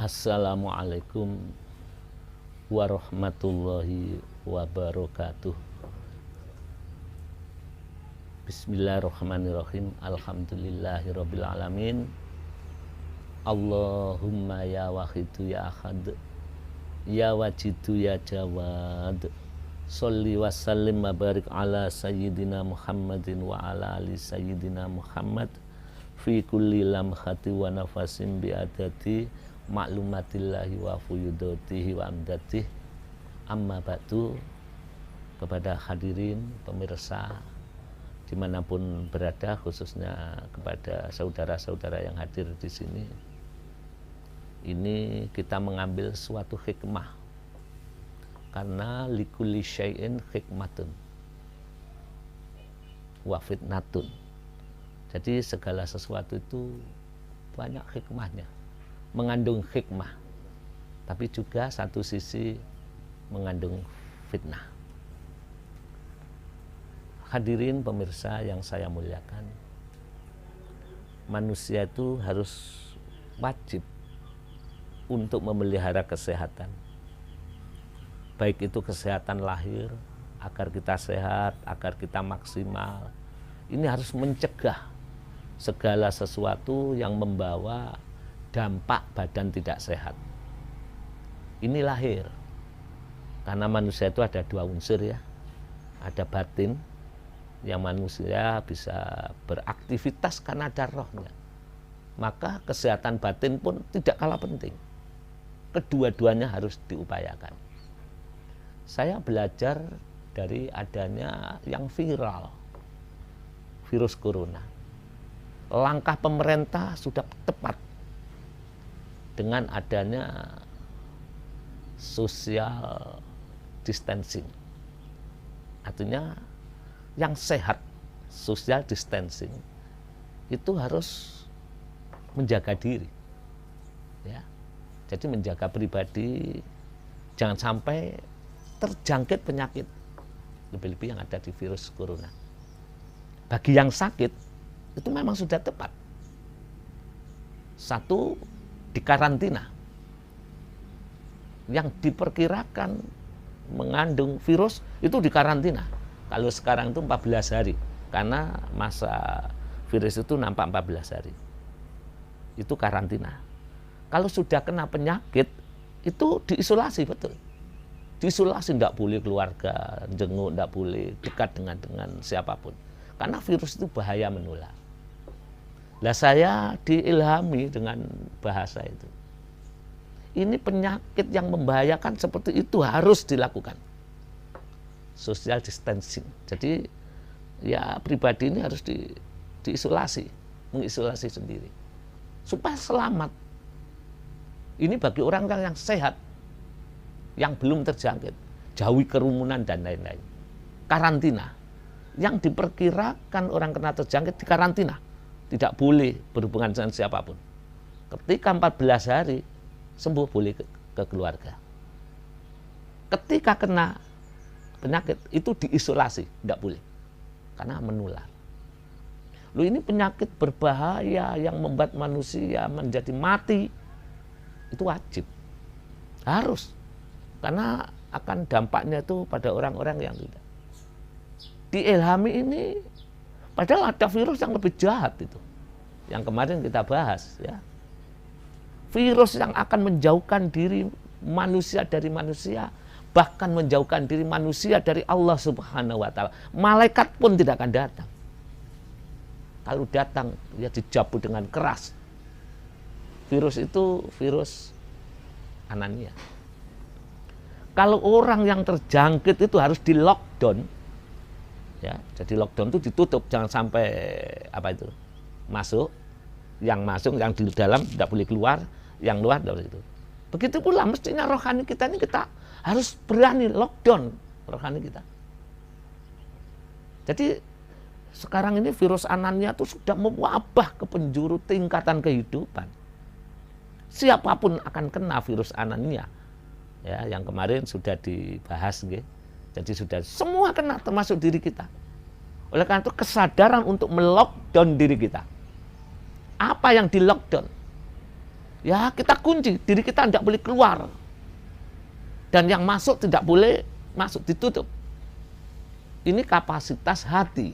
Assalamualaikum warahmatullahi wabarakatuh. Bismillahirrahmanirrahim. Alhamdulillahirabbil alamin. Allahumma ya wahidu ya ahad, ya wajidu ya jawad. Sholli wa sallim wa barik ala sayyidina Muhammadin wa ala ali sayyidina Muhammad fi kulli lamhati wa nafasin biadati maklumatillahi wa fuyudatihi wa amdatih. Amma ba'du. Kepada hadirin pemirsa dimanapun berada, khususnya kepada saudara-saudara yang hadir di sini, ini kita mengambil suatu hikmah, karena likulli syai'in hikmatun wa fitnatun. Jadi segala sesuatu itu banyak hikmahnya, mengandung hikmah, tapi juga satu sisi mengandung fitnah. Hadirin pemirsa yang saya muliakan, manusia itu harus wajib untuk memelihara kesehatan, baik itu kesehatan lahir, agar kita sehat, agar kita maksimal. Ini harus mencegah segala sesuatu yang membawa dampak badan tidak sehat. Ini lahir, karena manusia itu ada dua unsur ya, ada batin, yang manusia bisa beraktivitas karena ada rohnya. Maka kesehatan batin pun tidak kalah penting. Kedua-duanya harus diupayakan. Saya belajar dari adanya yang viral, virus corona. Langkah pemerintah sudah tepat dengan adanya social distancing. Artinya yang sehat, social distancing, itu harus menjaga diri, ya. Jadi menjaga pribadi, jangan sampai terjangkit penyakit, lebih-lebih yang ada di virus corona. Bagi yang sakit, itu memang sudah tepat. Satu, dikarantina. Yang diperkirakan mengandung virus itu dikarantina. Kalau sekarang itu 14 hari, karena masa virus itu nampak 14 hari. Itu karantina. Kalau sudah kena penyakit, itu diisolasi, betul. Diisolasi, tidak boleh keluarga, jenguk, tidak boleh dekat dengan siapapun. Karena virus itu bahaya menular. Lah saya diilhami dengan bahasa itu. Ini penyakit yang membahayakan seperti itu harus dilakukan. Social distancing. Jadi ya pribadi ini harus diisolasi, mengisolasi sendiri supaya selamat. Ini bagi orang yang sehat, yang belum terjangkit, jauhi kerumunan dan lain-lain. Karantina. Yang diperkirakan orang kena terjangkit di karantina, tidak boleh berhubungan dengan siapapun. Ketika 14 hari sembuh boleh ke keluarga. Ketika kena penyakit itu diisolasi, tidak boleh, karena menular. Loh, ini penyakit berbahaya yang membuat manusia menjadi mati, itu wajib, harus, karena akan dampaknya itu pada orang-orang yang tidak. Diilhami ini, padahal ada virus yang lebih jahat itu, yang kemarin kita bahas ya. Virus yang akan menjauhkan diri manusia dari manusia, bahkan menjauhkan diri manusia dari Allah Subhanahu wa Ta'ala. Malaikat pun tidak akan datang. Kalau datang, ya dijabu dengan keras. Virus itu virus Anania. Kalau orang yang terjangkit itu harus di lockdown, ya, jadi lockdown itu ditutup, jangan sampai masuk, yang di dalam tidak boleh keluar, yang luar tidak boleh itu. Begitu pula mestinya rohani kita ini kita harus berani lockdown rohani kita. Jadi sekarang ini virus Anania itu sudah mewabah ke penjuru tingkatan kehidupan. Siapapun akan kena virus Anania. Ya, yang kemarin sudah dibahas, gitu. Jadi sudah semua kena, termasuk diri kita. Oleh karena itu kesadaran untuk melockdown diri kita. Apa yang di lockdown? Ya kita kunci, diri kita tidak boleh keluar. Dan yang masuk tidak boleh masuk, ditutup. Ini kapasitas hati.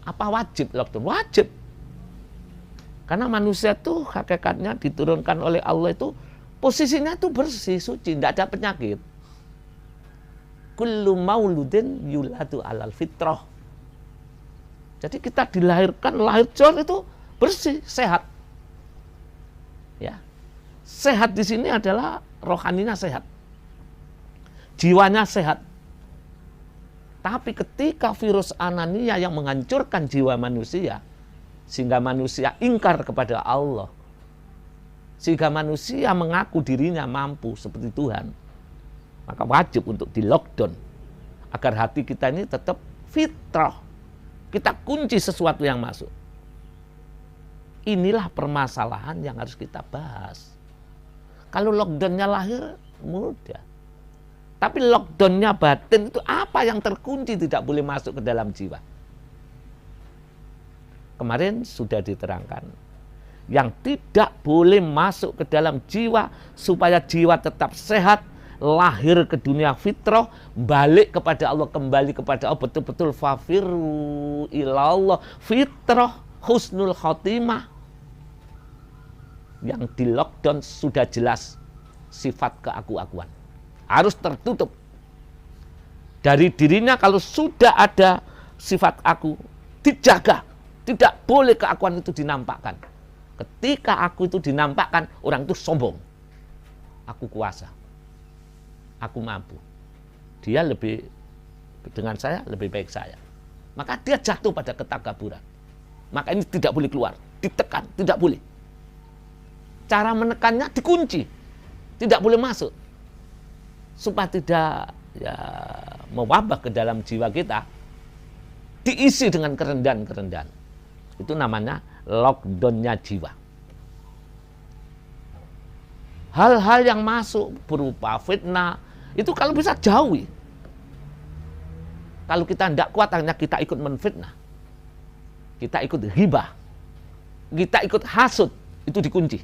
Apa wajib lockdown? Wajib. Karena manusia itu hakikatnya diturunkan oleh Allah itu posisinya itu bersih, suci, tidak ada penyakit. Kullu mauludin yuladu alal fitrah. Jadi kita dilahirkan, lahir jor itu bersih, sehat. Ya. Sehat di sini adalah rohaninya sehat. Jiwanya sehat. Tapi ketika virus anania yang menghancurkan jiwa manusia, sehingga manusia ingkar kepada Allah, sehingga manusia mengaku dirinya mampu seperti Tuhan, maka wajib untuk di lockdown agar hati kita ini tetap fitrah. Kita kunci sesuatu yang masuk. Inilah permasalahan yang harus kita bahas. Kalau lockdownnya lahir, mudah. Tapi lockdownnya batin itu apa yang terkunci tidak boleh masuk ke dalam jiwa. Kemarin sudah diterangkan. Yang tidak boleh masuk ke dalam jiwa supaya jiwa tetap sehat, lahir ke dunia fitrah, balik kepada Allah, kembali kepada Allah, betul-betul fafiru ilallah, fitrah, husnul khotimah. Yang di lockdown sudah jelas sifat keaku-akuan. Harus tertutup. Dari dirinya kalau sudah ada sifat aku, dijaga. Tidak boleh keakuan itu dinampakkan. Ketika aku itu dinampakkan, orang itu sombong. Aku kuasa. Aku mampu. Dia lebih dengan saya lebih baik saya. Maka dia jatuh pada ketakaburan. Maka ini tidak boleh keluar, ditekan, tidak boleh. Cara menekannya dikunci, tidak boleh masuk. Supaya tidak mewabah ke dalam jiwa kita, diisi dengan kerendahan-kerendahan. Itu namanya lockdownnya jiwa. Hal-hal yang masuk berupa fitnah, itu kalau bisa jauhi. Kalau kita tidak kuat, hanya kita ikut menfitnah. Kita ikut ghibah. Kita ikut hasud, itu dikunci.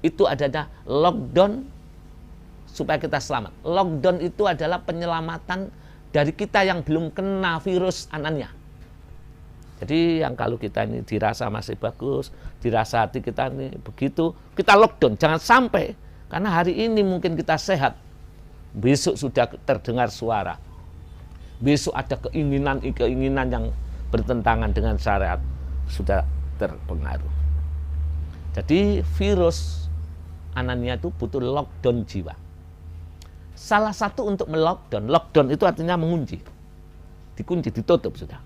Itu adalah lockdown supaya kita selamat. Lockdown itu adalah penyelamatan dari kita yang belum kena virus anania. Jadi yang kalau kita ini dirasa masih bagus, dirasa hati kita ini begitu, kita lockdown. Jangan sampai, karena hari ini mungkin kita sehat, besok sudah terdengar suara. Besok ada keinginan yang bertentangan dengan syariat, sudah terpengaruh. Jadi virus anania itu butuh lockdown jiwa. Salah satu untuk melockdown, lockdown itu artinya mengunci. Dikunci, ditutup sudah.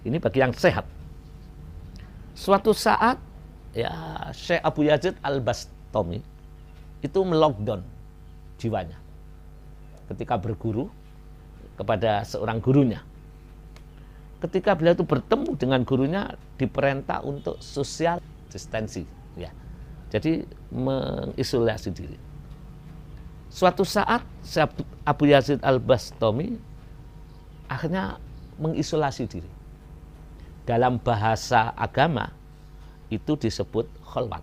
Ini bagi yang sehat. Suatu saat ya Syekh Abu Yazid Al-Bastami itu melockdown jiwanya ketika berguru kepada seorang gurunya. Ketika beliau itu bertemu dengan gurunya, diperintah untuk social distancing, ya. Jadi mengisolasi diri. Suatu saat Syekh Abu Yazid Al-Bastami akhirnya mengisolasi diri. Dalam bahasa agama itu disebut kholwat.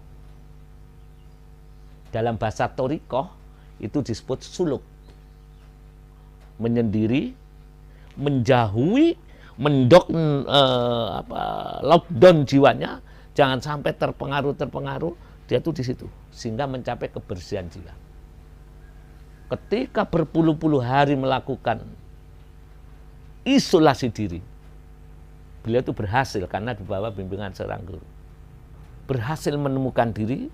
Dalam bahasa thoriqoh itu disebut suluk. Menyendiri, menjauhi, lockdown jiwanya, jangan sampai terpengaruh, dia tuh di situ sehingga mencapai kebersihan jiwa. Ketika berpuluh-puluh hari melakukan isolasi diri, beliau itu berhasil karena di bawah bimbingan seorang guru. Berhasil menemukan diri,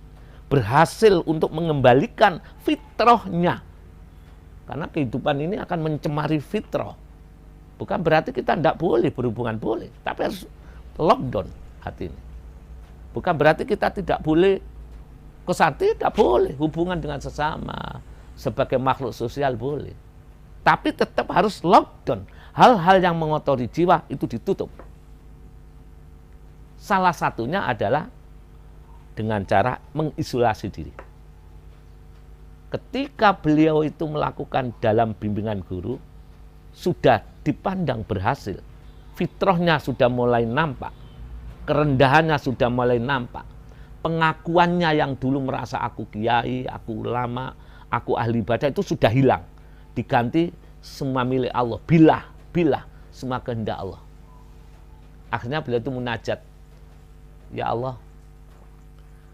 berhasil untuk mengembalikan fitrahnya. Karena kehidupan ini akan mencemari fitrah. Bukan berarti kita tidak boleh berhubungan, boleh. Tapi harus lockdown hati ini. Bukan berarti kita tidak boleh kesati, tidak boleh. Hubungan dengan sesama, sebagai makhluk sosial boleh. Tapi tetap harus lockdown. Hal-hal yang mengotori jiwa itu ditutup. Salah satunya adalah dengan cara mengisolasi diri. Ketika beliau itu melakukan dalam bimbingan guru, sudah dipandang berhasil. Fitrahnya sudah mulai nampak. Kerendahannya sudah mulai nampak. pengakuannya yang dulu merasa aku kiai, aku ulama, aku ahli ibadah itu sudah hilang. Diganti semua milik Allah. Bila semua kehendak Allah. Akhirnya beliau itu munajat, ya Allah,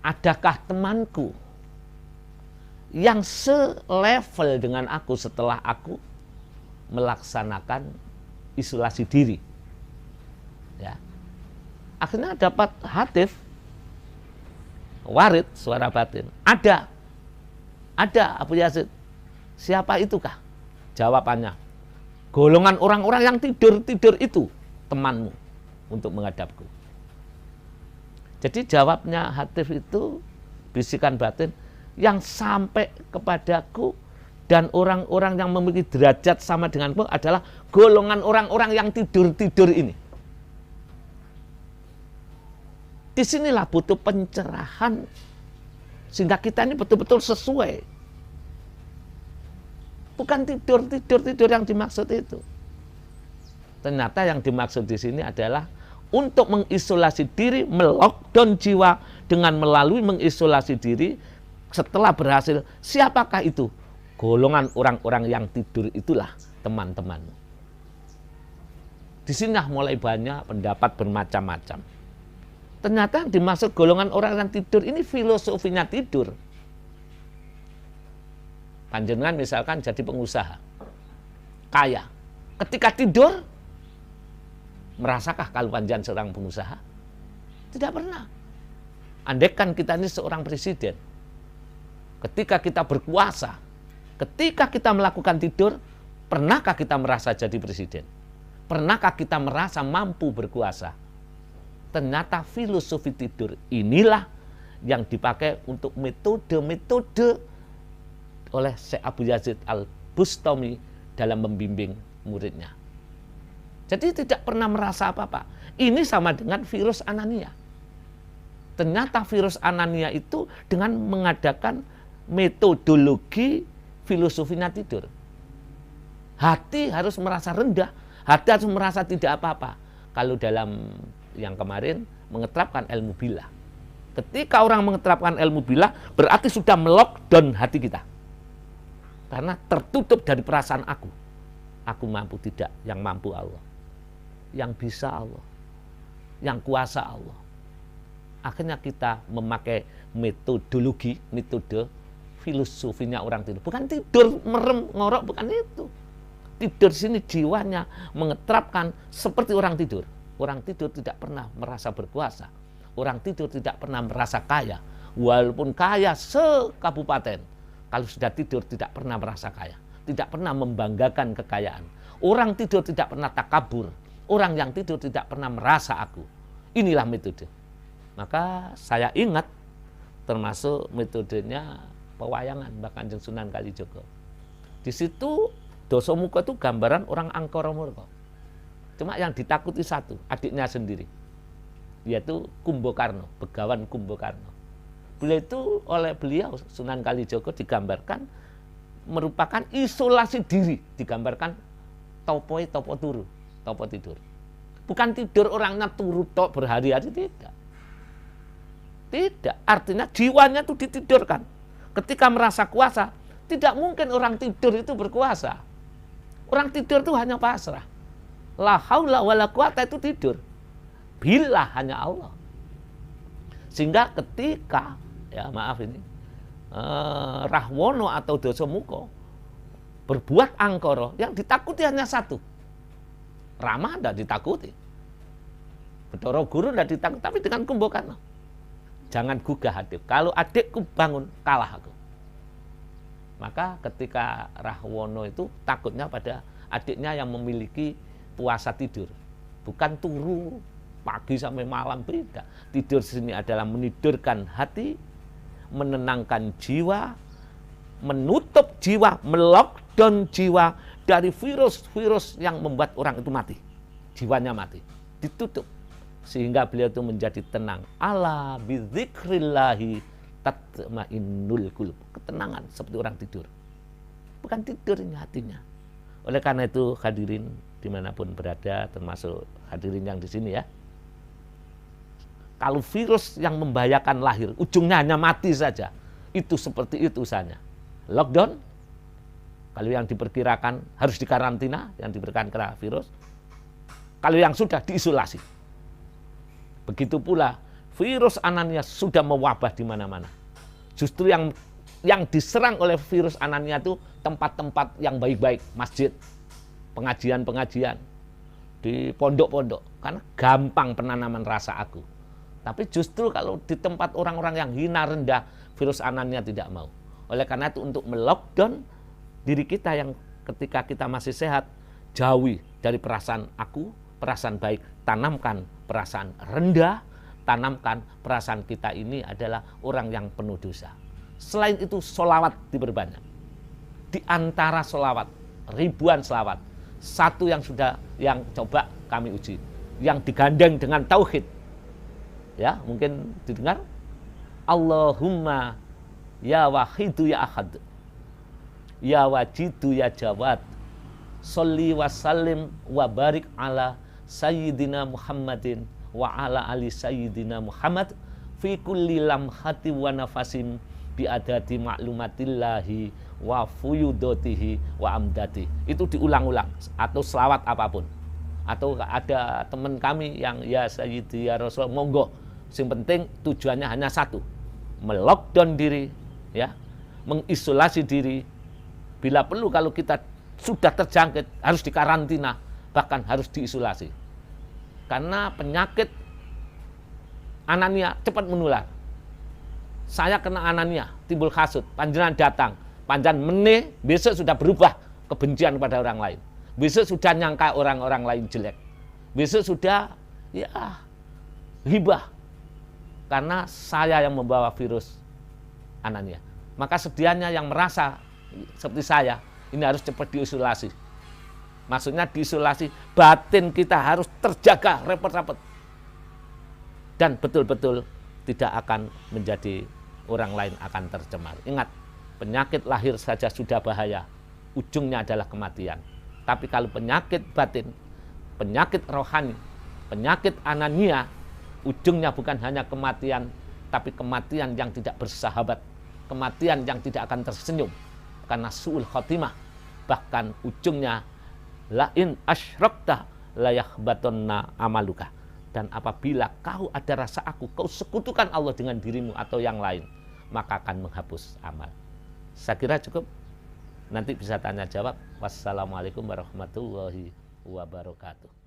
adakah temanku yang selevel dengan aku setelah aku melaksanakan isolasi diri? Ya. Akhirnya dapat hatif, warid, suara batin. Ada Abu Yazid. Siapa itukah? Jawabannya, golongan orang-orang yang tidur itu temanmu untuk menghadapku. Jadi jawabnya hatif itu, bisikan batin, yang sampai kepadaku dan orang-orang yang memiliki derajat sama denganku adalah golongan orang-orang yang tidur ini. Disinilah butuh pencerahan sehingga kita ini betul-betul sesuai. Bukan tidur yang dimaksud itu. Ternyata yang dimaksud di sini adalah untuk mengisolasi diri, melockdown jiwa dengan melalui mengisolasi diri. Setelah berhasil, siapakah itu? Golongan orang-orang yang tidur itulah teman-temanmu. Di sinilah mulai banyak pendapat bermacam-macam. Ternyata dimaksud golongan orang yang tidur ini filosofinya tidur. Panjenengan misalkan jadi pengusaha, kaya. Ketika tidur, merasakah kalau panjenengan seorang pengusaha? Tidak pernah. Andaikan kita ini seorang presiden, ketika kita berkuasa, ketika kita melakukan tidur, pernahkah kita merasa jadi presiden? Pernahkah kita merasa mampu berkuasa? Ternyata filosofi tidur inilah yang dipakai untuk metode-metode oleh Syekh Abu Yazid Al-Bustami dalam membimbing muridnya. Jadi tidak pernah merasa apa-apa. Ini sama dengan virus Anania. Ternyata virus Anania itu dengan mengadakan metodologi filosofinya tidur. Hati harus merasa rendah, hati harus merasa tidak apa-apa. Kalau dalam yang kemarin mengeterapkan ilmu billah. Ketika orang mengeterapkan ilmu billah, berarti sudah melockdown hati kita. Karena tertutup dari perasaan aku. Aku mampu tidak, yang mampu Allah. Yang bisa Allah. Yang kuasa Allah. Akhirnya kita memakai metode filosofinya orang tidur. Bukan tidur, merem, ngorok, bukan itu. Tidur sini jiwanya mengeterapkan seperti orang tidur. Orang tidur tidak pernah merasa berkuasa. Orang tidur tidak pernah merasa kaya. Walaupun kaya sekabupaten. Kalau sudah tidur tidak pernah merasa kaya. Tidak pernah membanggakan kekayaan. Orang tidur tidak pernah takabur. Orang yang tidur tidak pernah merasa aku. Inilah metode. Maka saya ingat termasuk metodenya pewayangan Mbah Kanjeng Sunan Kalijogo. Di situ Dasamuka itu gambaran orang angkara murka. Cuma yang ditakuti satu, adiknya sendiri. Yaitu Kumbakarna, Begawan Kumbakarna. Oleh beliau Sunan Kalijogo digambarkan merupakan isolasi diri, digambarkan topo tidur. Bukan tidur orangnya turu tok berhari-hari, tidak. Tidak, artinya jiwanya itu ditidurkan. Ketika merasa kuasa, tidak mungkin orang tidur itu berkuasa. Orang tidur itu hanya pasrah. La haula wala quwata itu tidur. Bila hanya Allah. Sehingga ketika Rahwana atau Dasamuka berbuat angkara, yang ditakuti hanya satu. Rama tidak ditakuti. Bathara Guru tidak ditakuti, tapi dengan Kumbakarna. Jangan gugah hati. Kalau adikku bangun, kalah aku. Maka ketika Rahwana itu takutnya pada adiknya yang memiliki puasa tidur. Bukan turu pagi sampai malam, beda. Tidur sini adalah menidurkan hati, menenangkan jiwa, menutup jiwa, melockdown jiwa dari virus-virus yang membuat orang itu mati. Jiwanya mati, ditutup. Sehingga beliau itu menjadi tenang. Ala bidzikrillahi tatma'innul qulub. Ketenangan seperti orang tidur. Bukan tidur ini hatinya. Oleh karena itu hadirin dimanapun berada, termasuk hadirin yang di sini ya. Kalau virus yang membahayakan lahir, ujungnya hanya mati saja. Itu seperti itu saja. Lockdown, kalau yang diperkirakan harus dikarantina, yang diberikan kena virus. Kalau yang sudah diisolasi. Begitu pula virus Anania sudah mewabah di mana-mana. Justru yang diserang oleh virus Anania itu tempat-tempat yang baik-baik, masjid, pengajian-pengajian, di pondok-pondok, karena gampang penanaman rasa aku. Tapi justru kalau di tempat orang-orang yang hina rendah, virus Anania tidak mau. Oleh karena itu untuk melockdown diri kita yang ketika kita masih sehat, jauhi dari perasaan aku, perasaan baik, tanamkan perasaan rendah, tanamkan perasaan kita ini adalah orang yang penuh dosa. Selain itu sholawat diperbanyak. Di antara sholawat, ribuan sholawat, satu yang coba kami uji, yang digandeng dengan tauhid. Ya, mungkin didengar. Allahumma ya wahidu ya ahad, ya wajidu ya jawad, sholli wa sallim wa barik ala sayyidina Muhammadin wa ala ali sayyidina Muhammad fi kulli lamhati wa nafasim bi adati ma'lumatillahi wa fuyudotihi wa amdati. Itu diulang-ulang, atau selawat apapun. Atau ada teman kami yang ya sayyidi ya rasul, monggo. Yang penting tujuannya hanya satu, melockdown diri, ya, mengisolasi diri. Bila perlu kalau kita sudah terjangkit harus dikarantina, bahkan harus diisolasi. Karena penyakit Anania cepat menular. Saya kena Anania, timbul hasut, panjenengan datang, panjenengan meneh, besok sudah berubah kebencian kepada orang lain. Besok sudah nyangka orang-orang lain jelek. Besok sudah ya hibah. Karena saya yang membawa virus Anania. Maka sedianya yang merasa seperti saya, ini harus cepat diisolasi. Maksudnya diisolasi, batin kita harus terjaga rapat-rapat. Dan betul-betul tidak akan menjadi orang lain akan tercemar. Ingat, penyakit lahir saja sudah bahaya, ujungnya adalah kematian. Tapi kalau penyakit batin, penyakit rohani, penyakit Anania, ujungnya bukan hanya kematian, tapi kematian yang tidak bersahabat, kematian yang tidak akan tersenyum, karena su'ul khotimah. Bahkan ujungnya la in asyrakta la yahbatonna amaluka. Dan apabila kau ada rasa aku, kau sekutukan Allah dengan dirimu atau yang lain, maka akan menghapus amal. Saya kira cukup. Nanti bisa tanya jawab. Wassalamualaikum warahmatullahi wabarakatuh.